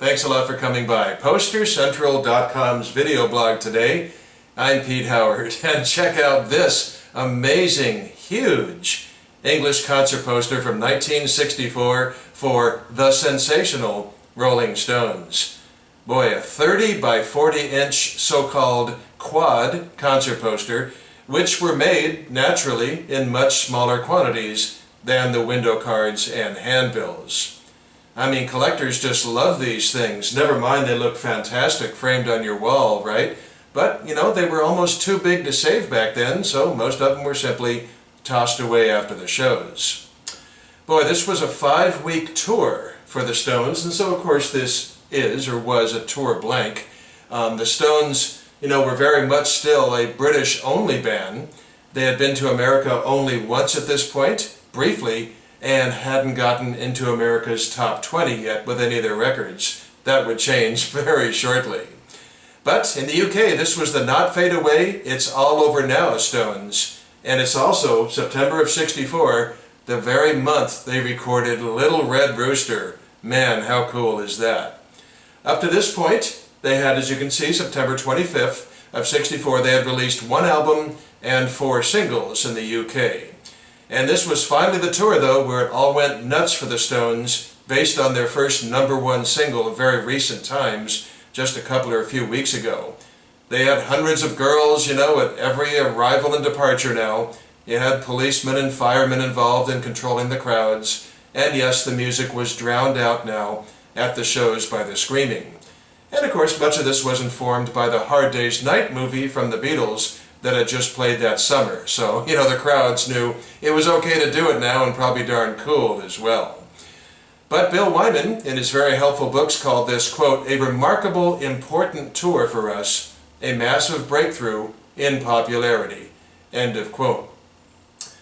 Thanks a lot for coming by. PosterCentral.com's video blog today. I'm Pete Howard, and check out this amazing, huge English concert poster from 1964 for the Sensational Rolling Stones. Boy, a 30 by 40 inch so-called quad concert poster, which were made, naturally, in much smaller quantities than the window cards and handbills. I mean, collectors just love these things. Never mind they look fantastic framed on your wall, right? But, you know, they were almost too big to save back then, so most of them were simply tossed away after the shows. Boy, this was a 5-week tour for the Stones, and so of course this is, or was, a tour blank. The Stones, you know, were very much still a British-only band. They had been to America only once at this point, briefly, and hadn't gotten into America's top 20 yet with any of their records. That would change very shortly. But in the UK, this was the Not Fade Away, It's All Over Now Stones. And it's also September of '64, the very month they recorded Little Red Rooster. Man, how cool is that? Up to this point, they had, as you can see, September 25th of '64, they had released 1 album and 4 singles in the UK. And this was finally the tour, though, where it all went nuts for the Stones, based on their first #1 single of very recent times, just a couple or a few weeks ago. They had hundreds of girls, you know, at every arrival and departure now. You had policemen and firemen involved in controlling the crowds. And yes, the music was drowned out now at the shows by the screaming. And of course, much of this was informed by the Hard Day's Night movie from the Beatles that had just played that summer. So, you know, the crowds knew it was okay to do it now, and probably darn cool as well. But Bill Wyman, in his very helpful books, called this, quote, a remarkable, important tour for us, a massive breakthrough in popularity, end of quote.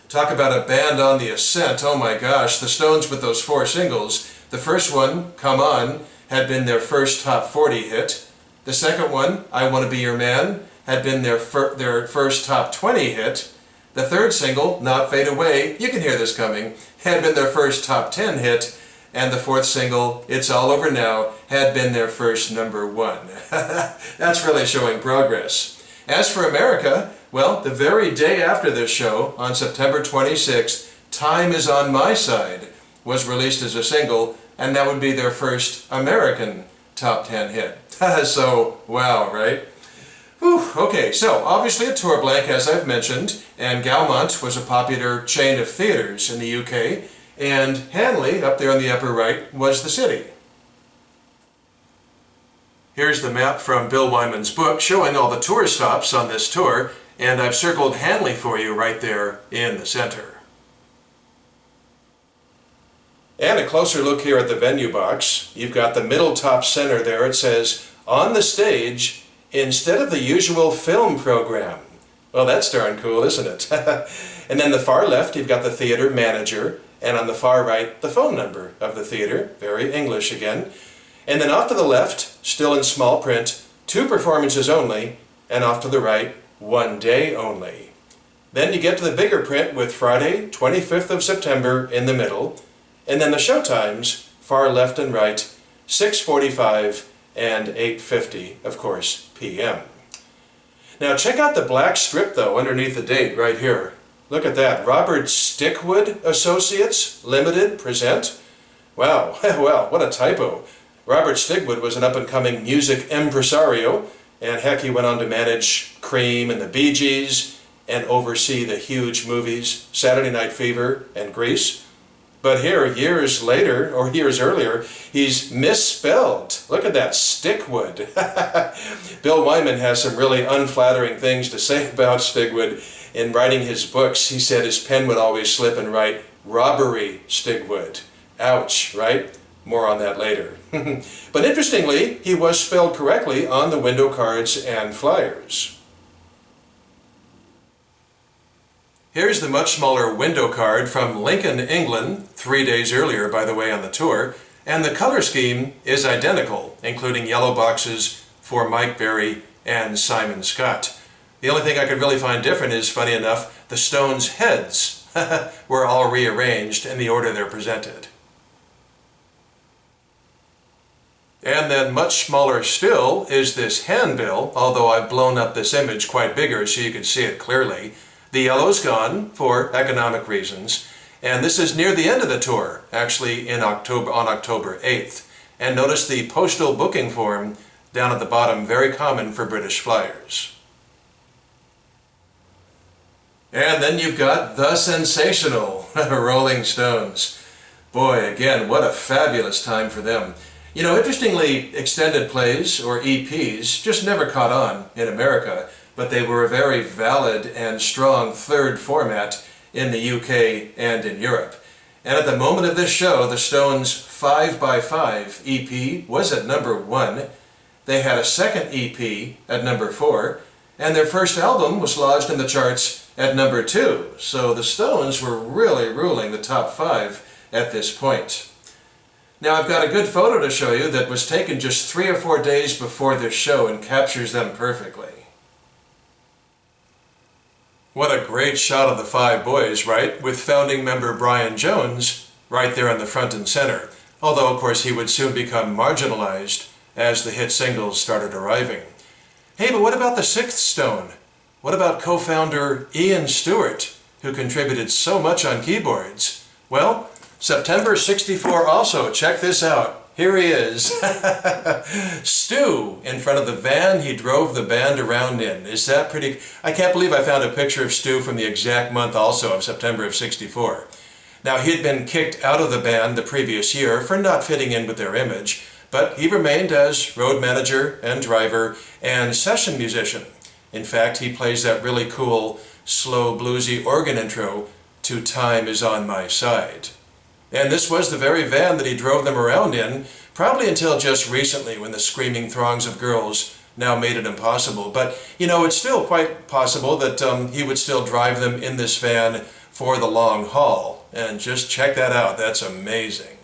Talk about a band on the ascent. Oh my gosh, the Stones with those 4 singles. The first one, Come On, had been their first top 40 hit. The second one, I Want to Be Your Man, had been their first top 20 hit. The third single, Not Fade Away, you can hear this coming, had been their first top 10 hit. And the fourth single, It's All Over Now, had been their first #1. That's really showing progress. As for America, well, the very day after this show, on September 26th, Time Is On My Side was released as a single, and that would be their first American top 10 hit. So, wow, right? Whew, okay, so obviously a tour blank, as I've mentioned, and Gaumont was a popular chain of theaters in the UK, and Hanley, up there on the upper right, was the city. Here's the map from Bill Wyman's book showing all the tour stops on this tour, and I've circled Hanley for you right there in the center. And a closer look here at the venue box. You've got the middle top center there. It says, on the stage, instead of the usual film program. Well, that's darn cool, isn't it? And then the far left, you've got the theater manager, and on the far right, the phone number of the theater. Very English again. And then off to the left, still in small print, 2 performances only, and off to the right, 1 day only. Then you get to the bigger print with Friday, 25th of September in the middle, and then the show times, far left and right, 6:45 and 8:50, of course, p.m. Now check out the black strip, though, underneath the date right here. Look at that. Robert Stigwood Associates, Limited, present. Wow, well, what a typo. Robert Stigwood was an up-and-coming music impresario, and heck, he went on to manage Cream and the Bee Gees, and oversee the huge movies Saturday Night Fever and Grease. But here, years later, or years earlier, he's misspelled. Look at that, Stickwood. Bill Wyman has some really unflattering things to say about Stigwood. In writing his books, he said his pen would always slip and write, Robbery Stigwood. Ouch, right? More on that later. But interestingly, he was spelled correctly on the window cards and flyers. Here's the much smaller window card from Lincoln, England, 3 days earlier, by the way, on the tour, and the color scheme is identical, including yellow boxes for Mike Berry and Simon Scott. The only thing I could really find different is, funny enough, the Stones' heads were all rearranged in the order they're presented. And then much smaller still is this handbill, although I've blown up this image quite bigger so you can see it clearly. The yellow's gone for economic reasons, and this is near the end of the tour, actually on October 8th. And notice the postal booking form down at the bottom, very common for British flyers. And then you've got the Sensational, Rolling Stones. Boy, again, what a fabulous time for them. You know, interestingly, extended plays, or EPs, just never caught on in America, but they were a very valid and strong third format in the UK and in Europe. And at the moment of this show, the Stones' 5x5 EP was at #1. They had a second EP at #4, and their first album was lodged in the charts at #2. So the Stones were really ruling the top 5 at this point. Now I've got a good photo to show you that was taken just 3 or 4 days before this show and captures them perfectly. What a great shot of the 5 boys, right? With founding member Brian Jones right there in the front and center. Although, of course, he would soon become marginalized as the hit singles started arriving. Hey, but what about the 6th Stone? What about co-founder Ian Stewart, who contributed so much on keyboards? Well, September '64 also. Check this out. Here he is. Stu in front of the van he drove the band around in. Is that pretty? I can't believe I found a picture of Stu from the exact month also of September of '64. Now, he had been kicked out of the band the previous year for not fitting in with their image, but he remained as road manager and driver and session musician. In fact, he plays that really cool, slow, bluesy organ intro to Time Is On My Side. And this was the very van that he drove them around in, probably until just recently when the screaming throngs of girls now made it impossible. But, you know, it's still quite possible that he would still drive them in this van for the long haul. And just check that out, that's amazing.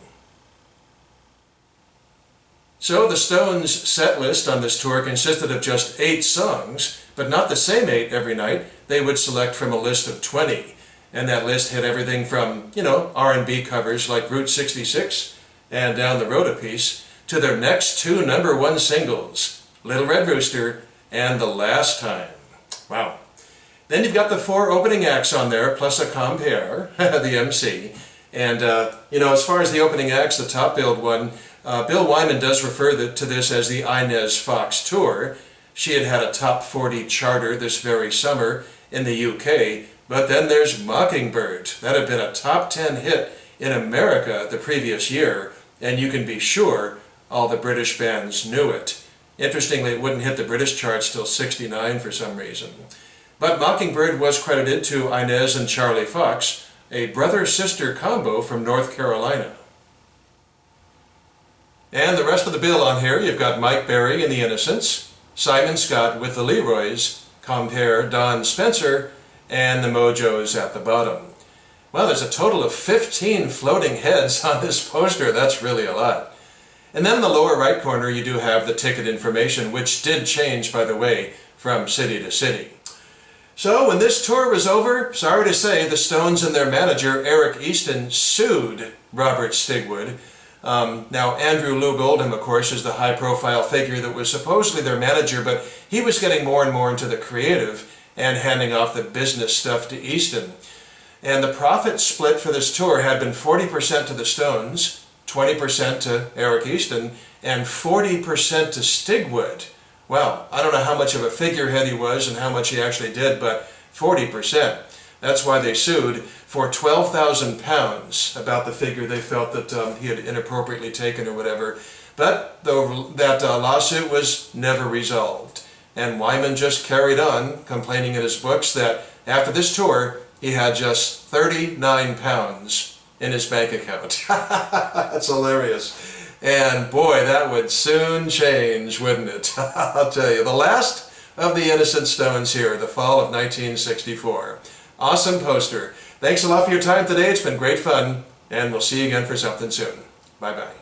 So the Stones' set list on this tour consisted of just 8 songs, but not the same 8 every night. They would select from a list of 20. And that list had everything from, you know, R&B covers like Route 66 and Down the Road a Piece, to their next 2 #1 singles, Little Red Rooster and The Last Time. Wow. Then you've got the 4 opening acts on there, plus a compere, the MC. And, you know, as far as the opening acts, the top billed one, Bill Wyman does refer to this as the Inez Foxx Tour. She had had a top 40 charter this very summer in the UK. But then there's Mockingbird. That had been a top 10 hit in America the previous year, and you can be sure all the British bands knew it. Interestingly, it wouldn't hit the British charts till '69 for some reason. But Mockingbird was credited to Inez and Charlie Foxx, a brother-sister combo from North Carolina. And the rest of the bill on here, you've got Mike Berry and the Innocents, Simon Scott with the LeRoys, compere Don Spencer, and the Mojos at the bottom. Well, there's a total of 15 floating heads on this poster. That's really a lot. And then in the lower right corner, you do have the ticket information, which did change, by the way, from city to city. So when this tour was over, sorry to say, the Stones and their manager, Eric Easton, sued Robert Stigwood. Now, Andrew Loog Oldham, of course, is the high-profile figure that was supposedly their manager, but he was getting more and more into the creative and handing off the business stuff to Easton. And the profit split for this tour had been 40% to the Stones, 20% to Eric Easton, and 40% to Stigwood. Well, I don't know how much of a figurehead he was and how much he actually did, but 40%. That's why they sued for £12,000, about the figure they felt that he had inappropriately taken or whatever. But that lawsuit was never resolved. And Wyman just carried on, complaining in his books that after this tour, he had just £39 in his bank account. That's hilarious. And boy, that would soon change, wouldn't it? I'll tell you. The last of the Innocent Stones here, the fall of 1964. Awesome poster. Thanks a lot for your time today. It's been great fun, and we'll see you again for something soon. Bye-bye.